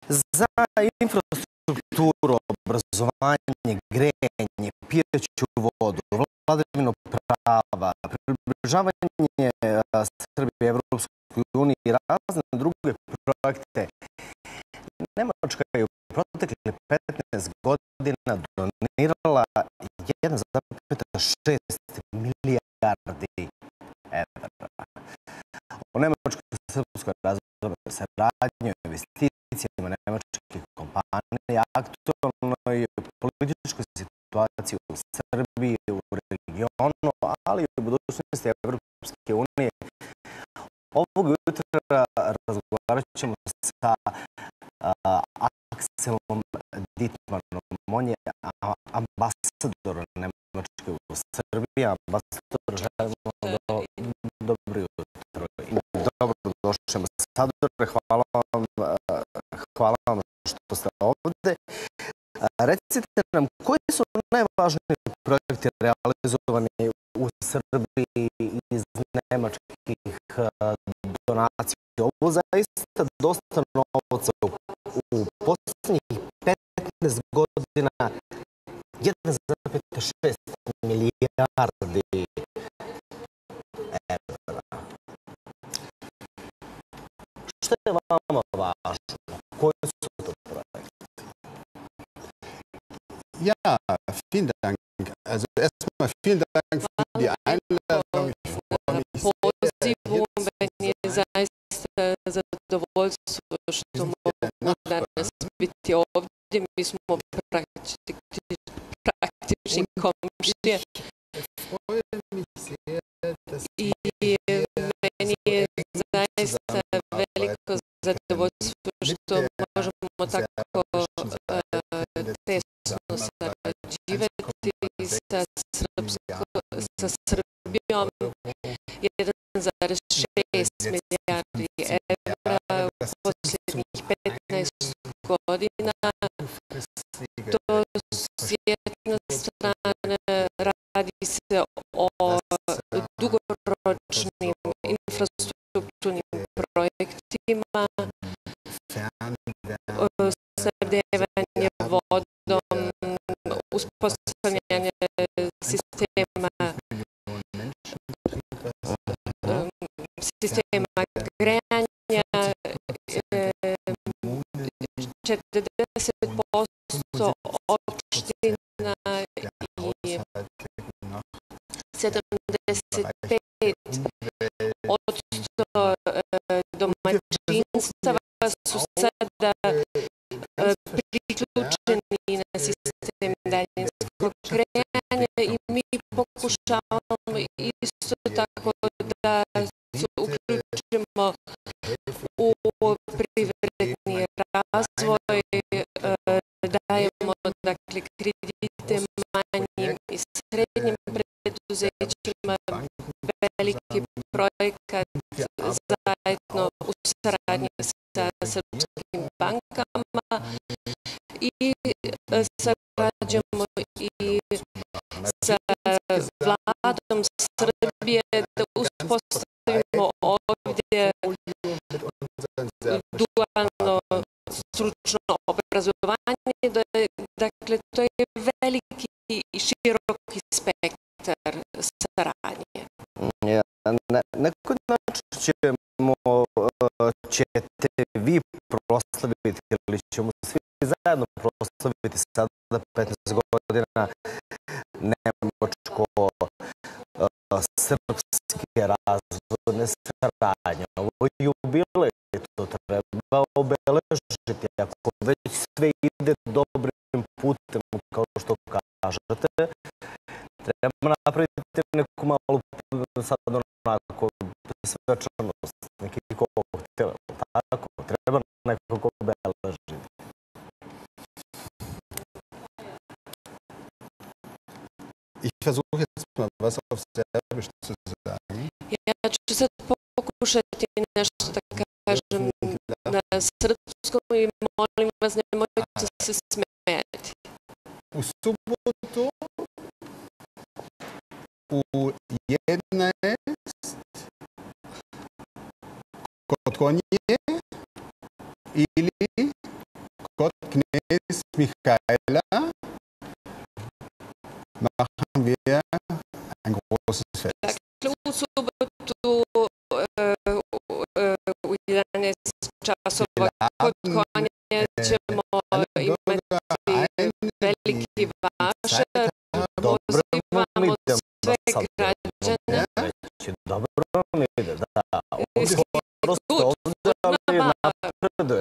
Za infrastrukturu, obrazovanje, grejanje, pijaću vodu, vladavinu prava, približavanje Srbije Evropskoj uniji i razne druge projekte, Nemačka je u proteklih 15 godina donirala 1,6 milijardi evra. O nemačko-srpskoj razvojnoj saradnji, investicijama nemačkih kompanija, aktualnoj političkoj situaciji u Srbiji, u regionu, ali i u budućnosti Evropske unije. Ovog jutra razgovarat ćemo sa Akselom Dittmanom. On je ambasador Nemačke u Srbiji. Ambasador, želimo dobro jutro i dobro došli ambasadore. Hvala vam što ste ovde. Recite nam, koji su najvažniji projekti realizovani u Srbiji iz nemačkih donacija? Ovo zaista dosta novca u posljednjih 15 godina, 1,6 milijardi evra. Što je vama važno? Koji su to projekti? Ja, vielen Dank. Also erstmal vielen Dank für die Einladung. Ich freue mich Pozivu, meni je zaista zadovoljstvo što mogu danas biti ovdje. Mi smo praktični komšije i meni je zaista veliko zadovoljstvo što možemo tako tesno sarađivati sa Srbijom. 1,6 milijardi evra u posljednjih 15 godina. To s jedne strane radi se o dugoročnim infrastrukturnim projektima, snabdevanje vodom, uspostavljanje sistema grejanja, 40% opština i 75% domaćinstava su sada priključeni na sistem daljinskog grejanja i mi pokušavamo isto tako da se uključimo u privredni razvoj, dajemo dakle kredite manjim i srednjim preduzećima, veliki projekat zajedno u saradnji sa srpskim bankama i sarađujemo i sa vladom Srbije da uspostavimo ovdje dualno stručno obrazovanje. Dakle, to je veliki i široki spektar saradnje. Na koji način ćete vi proslaviti ili ćemo svi zajedno proslaviti sada 15 godina nemačko-srpske razvojne saradnje? Ovo je jubilej, to treba obeležiti. Ako već sve ide dobrim putem, kao što kažete, treba napraviti neku malu sad onako svečanost, neki koktel, tako, treba nekako obeležiti. Ich versuche jetzt mal was auf Serbisch zu sagen. Ja ću sad pokušati nešto da kažem na srpskom i molim vas nemojte se smijeti. U subotu u 11 kod Konje ili Michaela machen wir ein großes Fest. Wir laden alle Bürger ein, die Zeit haben.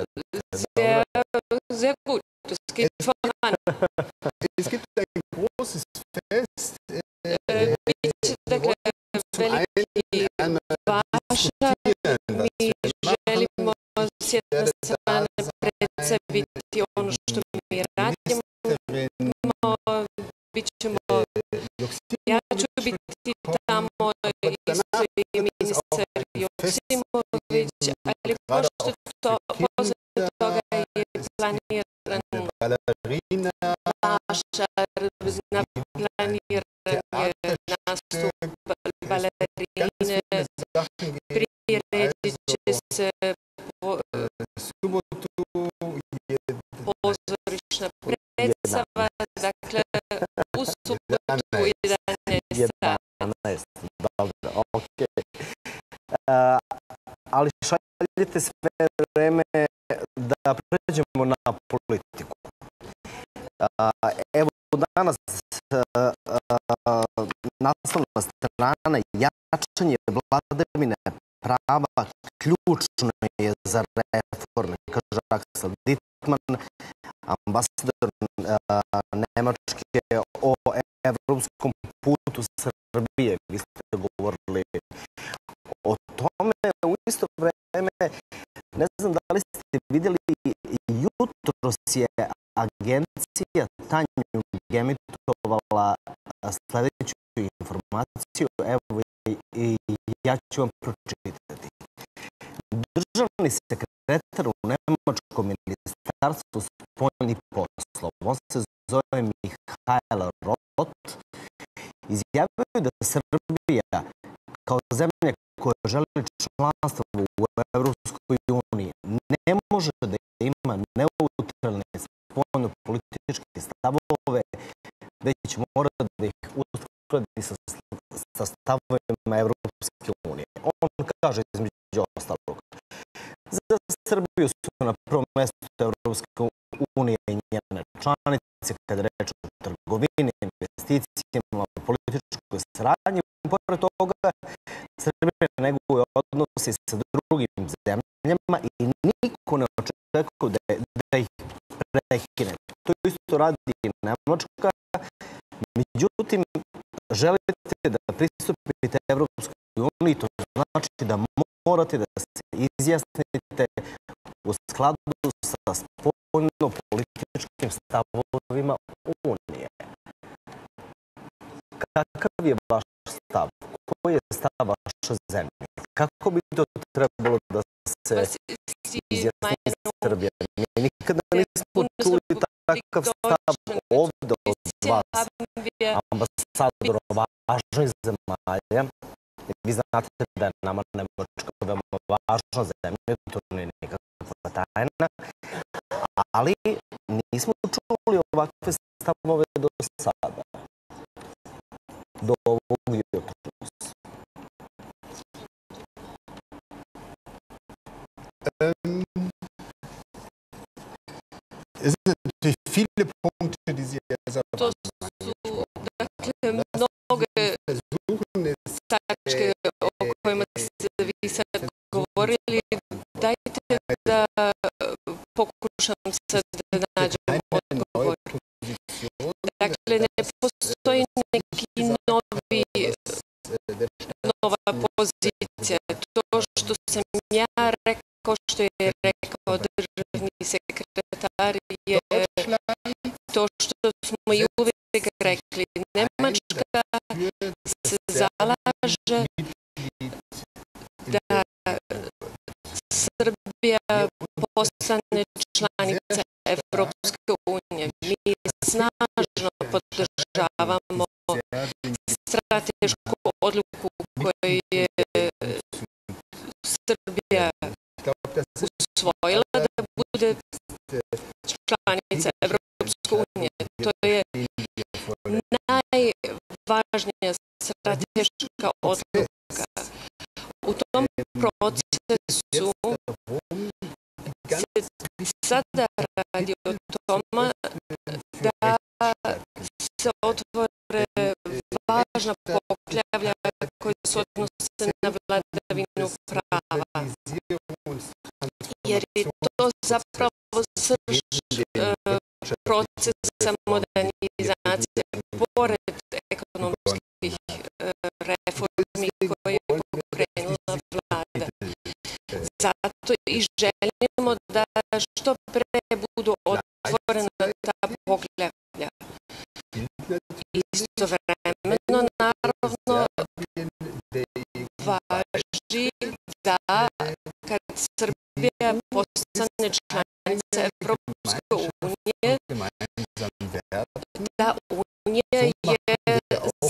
Sehr gut, das geht voran. Es gibt ein großes Fest. Zum einen einmal diskutieren, was wir machen. Ja ću biti tamo isto i ministar Joksimović, ali pošto posle toga je planiran vašar, planiran je nastup balerine, priredit će se pozorišna predstava, dakle u subotu 11 sati. Dobro, okej. Ali šaljete sve vreme da pređemo na politiku. Evo danas naslovna strana jačanje vladavine prava ključno je za reforme, kaže Aksel Dittmann, ambasador Nemačke o evropskom putu Srbije. Vi ste govorili o tome. U isto vreme, ne znam da li ste vidjeli, jutros je agencija Tanjug emitovala sljedeću informaciju. Evo i ja ću vam pročitati. Državni sekretar u Nemačkom ministarstvu spoljnih poslova, on se zove Michael Roth, izjavio da Srbija kao zemlja koja želi članstvo u Evropskoj uniji ne može da ima neutralne spoljno-političke stavove, već mora da ih uskladi sa stavovima Evropske unije. On kaže između ostalog: za Srbiju su na prvom mjestu Evropske unije i njene članice kada je reč o trgovini, investicijama, političkoj saradnji. Pored toga, Srbija neguje odnosi sa drugim zemljama i niko ne očekuje da ih prekine. To isto radi i Nemačka. Međutim, želite da pristupite Evropskoj uniji, to znači da morate da se izjasnite u skladu sa spoljno-političkim stavovima Unije. Kakav je vaš stav? Koji je stav vaše zemlje? Kako bi to trebalo da se izjasni Srbija? Mi nikada nismo čuli takav stav ovdje od vas, ambasadora važnih zemalja. Vi znate da je nama Nemačka veoma važna zemlja, to nije nikakva tajna, ali nismo čuli ovakve stavove do sada, do ovog jutros. Es sind natürlich viele Punkte, die Sie To su, dakle, mnoge tačke o kojima ste vi sad govorili. Dajte da pokušam sad da nađem odgovor. Dakle, ne postoji neki nova pozicija. To što sam ja rekao, što je rekao državni sekretar, je to što smo i uvijek rekli. Nemačka se zalaže da Srbija postane članica Evropske unije. Mi snažno podržavamo stratešku odluku koju je Srbija usvojila da bude članica Evropske najvažnija strateška odluka. U tom procesu se sada radi o tome da se otvore važna poglavlja koje se odnose na vladavinu prava. Jer je to zapravo srž procesa modernizacije pored ekonomskih reformi koje je pokrenula vlada. Zato i želimo da što pre budu otvorena ta poglavlja. Istovremeno, naravno, važi da kad Srbija postane članica Evropske unije, da Unija je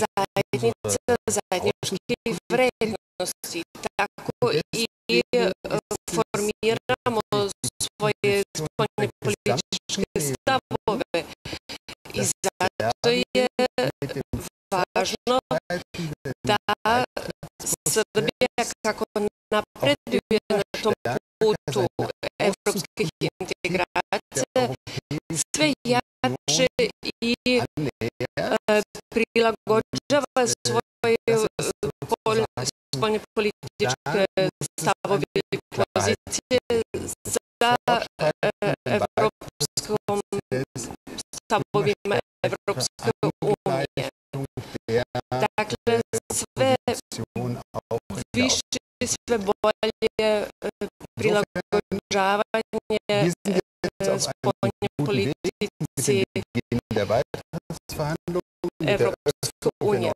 zajednica zajedničkih vrednosti. Tako i formiramo svoje spoljne političke stavove. I zato je važno da Srbija, kako napreduje na tom putu evropskih integracija, sve jače i prilagođava svoje spoljne političke stavove i pozicije za evropskom stavovima Evropske unije. Dakle, sve više i sve bolje prilagođavanje spoljne politici Evropske unije.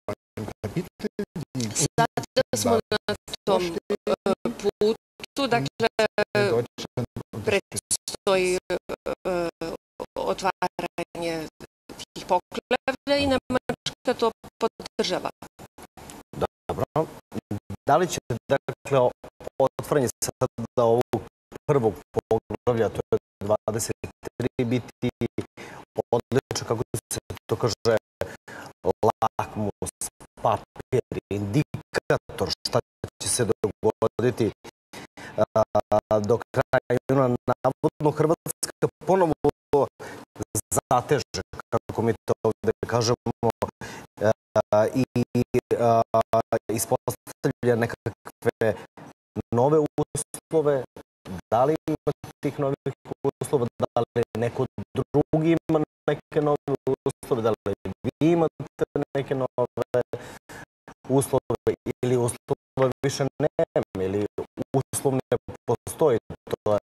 Sada smo na tom putu, dakle, predstoji otvaranje tih poglavlja i Nemačka to podržava. Dobro. Da li će, dakle, otvaranje sada ovog prvog poglavlja, to je 23, biti odlično, kako se to kaže, lakmus papir, indikator šta će se dogoditi do kraja juna? Navodno Hrvatska ponovo zateže, kako mi to ovde kažemo, i ispostavlja nekakve nove uslove. Da li ima tih novih uslova, da li neko drugi ima neke nove uslove, da li vi imate neke nove uslove ili uslova više nema, ili uslov ne postoji, to je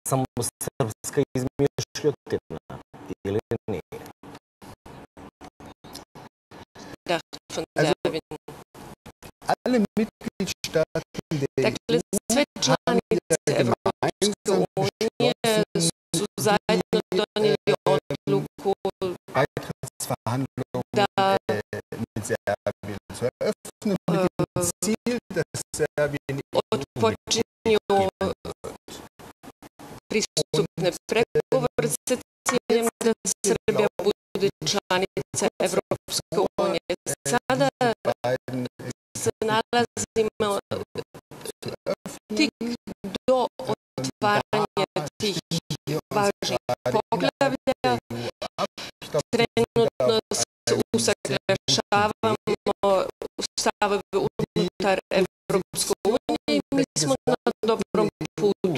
samo srpska izmišljotina, ili nije? Da, dakle, sve članice Evropske unije su zajedno donijeli odluku da otpočinju pristupne pregovore sa ciljem da Srbija bude članica Evropske unije. Sada se nalazimo tik do otvaranja tih važnih poglavlja. Trenutno se usaglašavamo stavove unutar Evropske unije i mi smo na dobrom putu.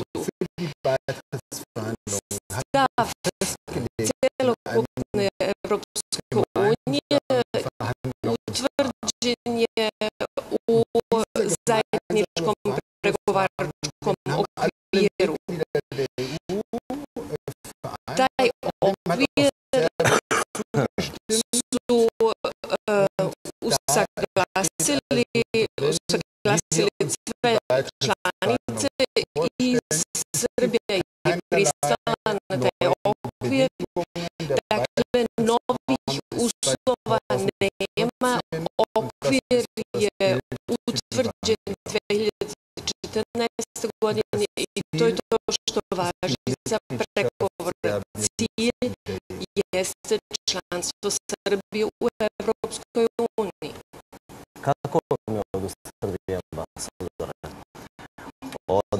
Stav celokupne Evropske unije utvrđen je u zajedničkom pregovaračkom okviru. Taj okvir su usaglasili sve članice i Srbija je pristala na taj okvir. Dakle, novih uslova nema. Okvir je utvrđen 2014. godine i to je to što važi za pregovore. Cilj jeste članstvo Srbije u Evropskoj uniji. Kako vam je od Srbije, ambasadore? Od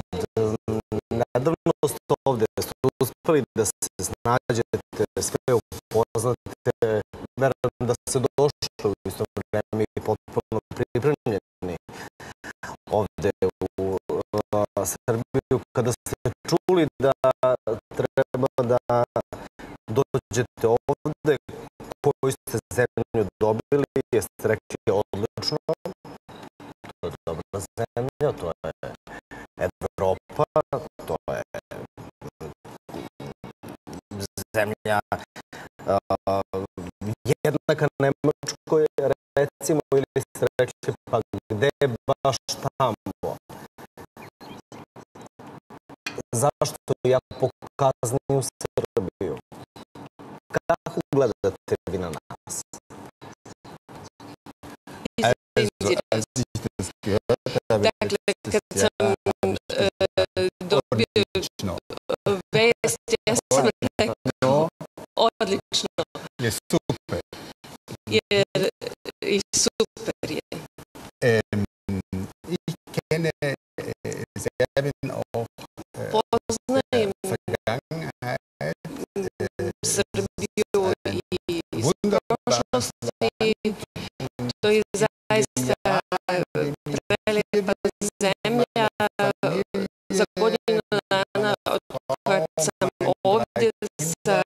nedavno ste ovde, ste uspeli da se snađete, sve upoznate, verujem da ste došli u isto vreme i potpuno pripremljeni ovde u Srbiju. Kada ste čuli da treba da dođete ovde, koju ste zemlju dobili, jeste rekli odlično, to je dobra zemlja, to je Evropa, to je zemlja jednaka Nemačkoj, recimo, ili ste rekli, pa gde baš tamo? Zašto ja pokaznim Srbiju? Kako gledate vi na nas? Dakle, kad sam dobio vest, ja sam rekao odlično. Je super. Jer i super je. Ich kenne Serbien auch Poznajem Vergangenheit. Srbiju i iz prošlosti. To je zaista prelepa zemlja. Za godinu dana od kad sam ovdje sa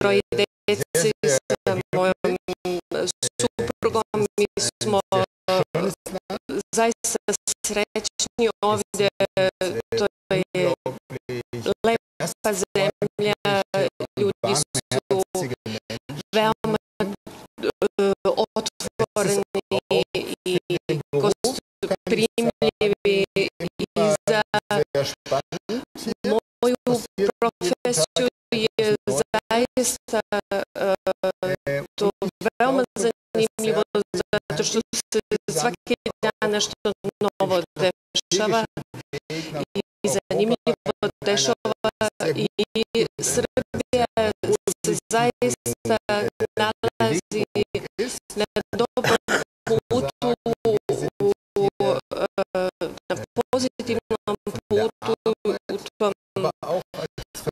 troje dece, sa mojom suprugom, mi smo zaista srećni ovdje. To je lepa zemlja, ljudi su veoma otvoreni i gostoprimljivi i za moju profesiju je zaista to veoma zanimljivo zato što se svaki dan nešto novo dešava i zanimljivo dešava i Srbija se zaista nalazi na dobrom putu, na pozitivnom putu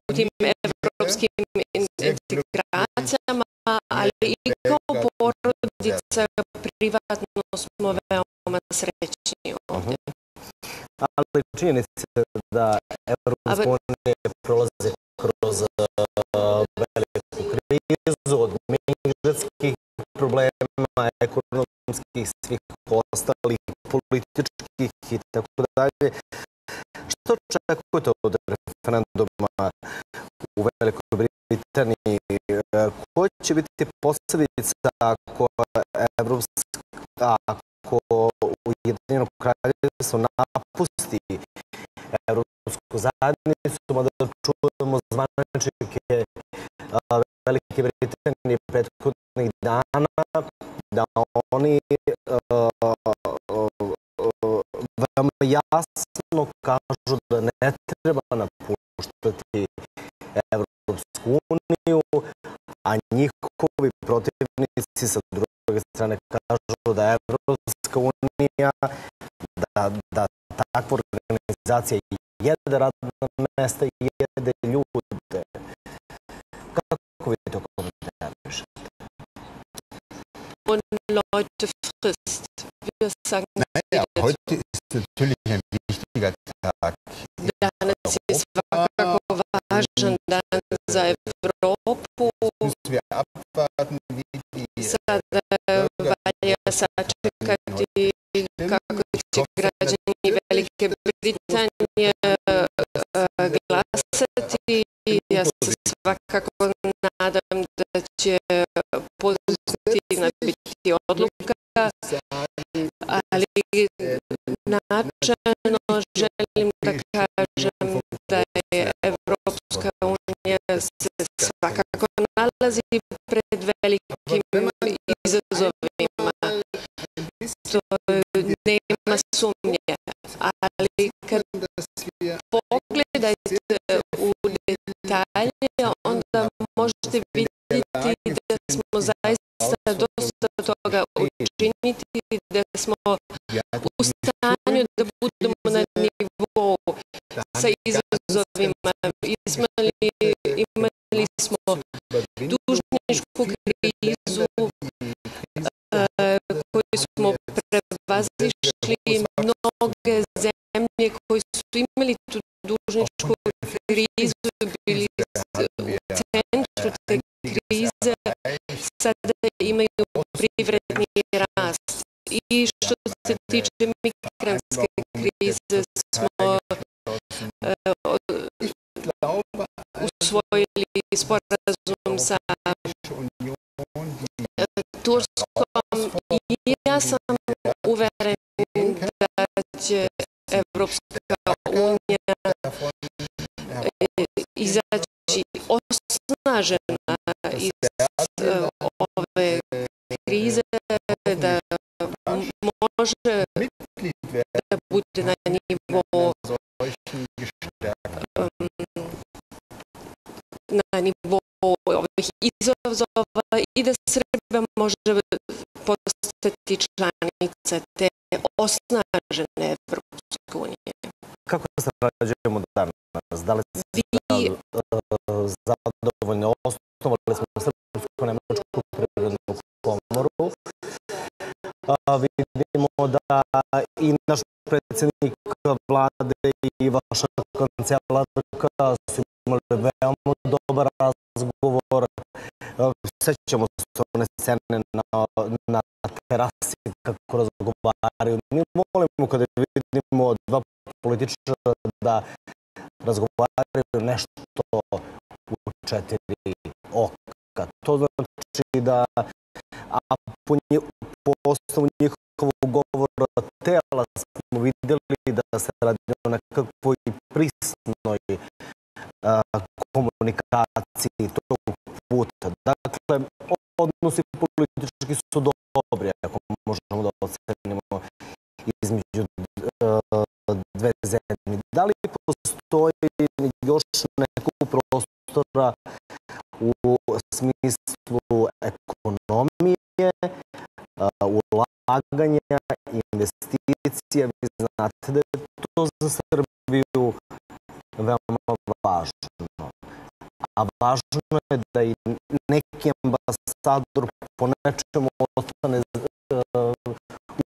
u tim evropskim integracijama, ali i kao porodica privatno smo veoma srećni ovdje. Ali činjenica je da Evropska unija prolazi kroz veliku krizu od migratskih problema, ekonomskih, svih ostalih, političkih i tako dalje. Što očekujete od referenduma u Velikoj Britaniji? Koja će biti posljedica ako Ujedinjeno kraljevstvo napusti Evropsku zajednicu, mada čujemo zvaničnike Velike Britanije prethodnih dana da oni veoma jasno kažu da ne treba napuštati Evropsku uniju, a njihovi protivnici sa druge strane kažu da Evropska unija, da takva organizacija jede radna mesta i jede ljude. Kako vi to komentarišete? Und Leute frisst. Wir sagen, naja, heute ist natürlich ein wichtiger Tag. Danas je svakako važan dan za Evropu. Sada valja sačekati kako će građani Velike Britanije glasati. Ja se svakako nadam da će pozitivna biti odluka, ali načelno želim da kažem da je Evropska unija se svakako nalazi pred velikim izazovima. To nema sumnje, ali kad pogledajte u detalje, onda možete možete vidjeti da smo zaista dosta toga učiniti, da smo u stanju da budemo na nivou sa izazovima. Imali smo dužničku krizu koju smo prevazišli. Mnoge zemlje koje su imali tu dužničku krizu bili u centru te krize, sada imaju privredni rast. I što se tiče migrantske krize smo usvojili sporazum sa Turskom i ja sam uveren da će Evropska unija izaći osnažena iz ove krize, da može da bude na nivou ovih izazova i da Srbija može postati članica te osnažene Evropske unije. Kako sarađujemo danas? Da li ste zadovoljni? Osnovali smo Srpsko-nemačku privrednu komoru. Vidimo da i naš predsjednik vlade i vaša kancelarka su imali veoma dobar razgovor. Sećamo se one scene na terasi kako razgovaraju. Mi volimo kada vidimo dva političara da razgovaraju nešto u 4 oka. To znači da po osnovu njihovog govora tela smo vidjeli da se radi o nekakvoj prisnoj komunikaciji tog puta. Dakle, odnosi politički su dobri, ako možemo da ocenimo između dve zemlje. Da li postoji još nekog prostora u smislu ekonomije, ulaganja, investicija? Vi znate da je to za Srbiju veoma važno. A važno je da i neki ambasador po nečemu ostane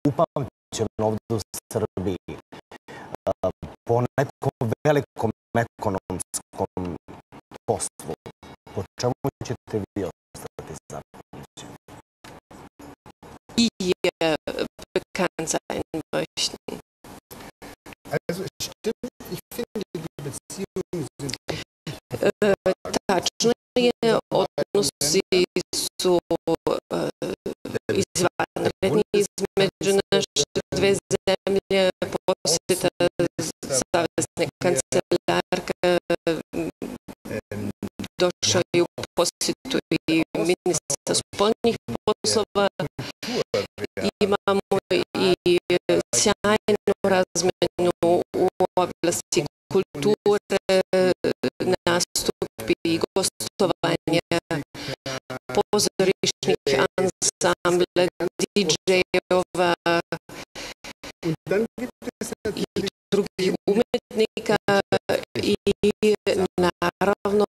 upamćen ovdje u Srbiji. Po nekom velikom ekonomskom poslu. Po čemu ćete vi ostati zahvaljujući? Ihr bekannt sein möchten. Also stimmt, ich finde, die Beziehungen sind tačno je, odnosi su izvanredni između naše dve zemlje. Posjeta savezne kancelarke, došao je u posjetu i ministra spoljnih poslova. Imamo i sjajnu razmenu u oblasti kulture, nastupi i gostovanje pozorišnih ansambla, DJ-ova i drugih umetnika i naravno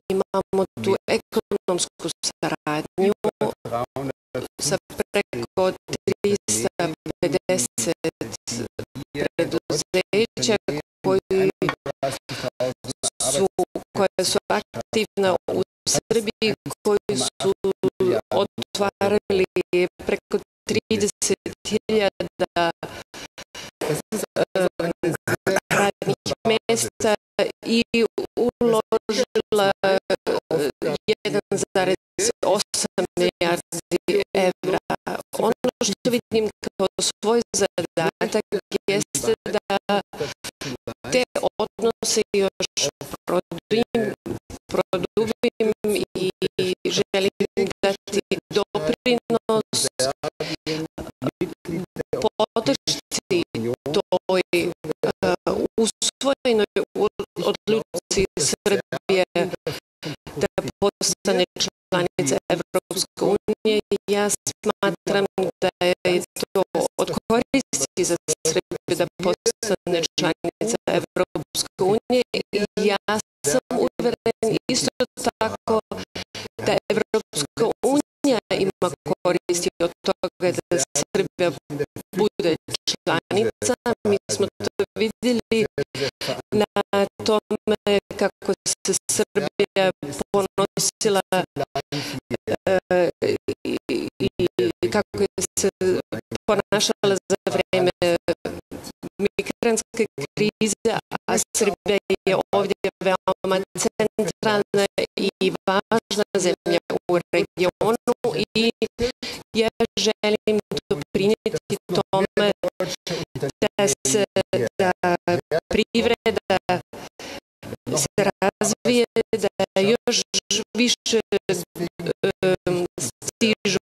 imamo tu ekonomsku saradnju sa preko 350 preduzeća koja su aktivna u Srbiji, koji su otvarali preko 30.000 radnih mjesta i uložila 1,8 milijardi evra. Ono što vidim kao svoj zadatak jeste da te odnose još produbim i želim dati doprinos podršci toj usvojenoj odluci Srbije da postane članica Evropske unije. Ja smatram da je to od koristi za Srbiju da postane članica Evropske unije. Ja sam uveren isto tako da Evropska unija ima koristi od toga da Srbija bude članica. Mi smo to vidjeli na tome kako se Srbija ponosila i kako je se ponašala za vreme migrantske krize, a Srbija je ovdje veoma centralna i važna zemlja u regionu i ja želim doprinijeti tome da privreda se razvije, da još više stižu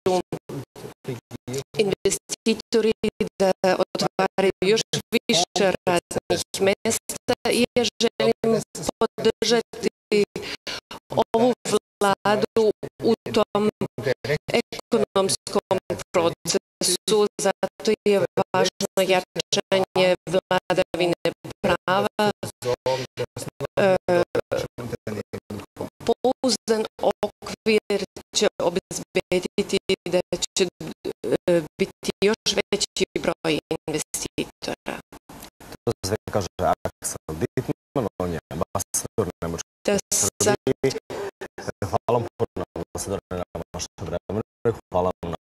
investitori, da otvaraju još više radnih mesta i ja želim podržati ovu vladu u tom ekonomskom procesu, zato je važno jačanje vladavine prava, pouzdan okvir će obezbediti da će biti još veći broj investitora. To sve kaže Aksel Dittmann, on je ambasador Nemačke Srbije. Hvala vam puno, ambasador, na vaše vremenu. Hvala vam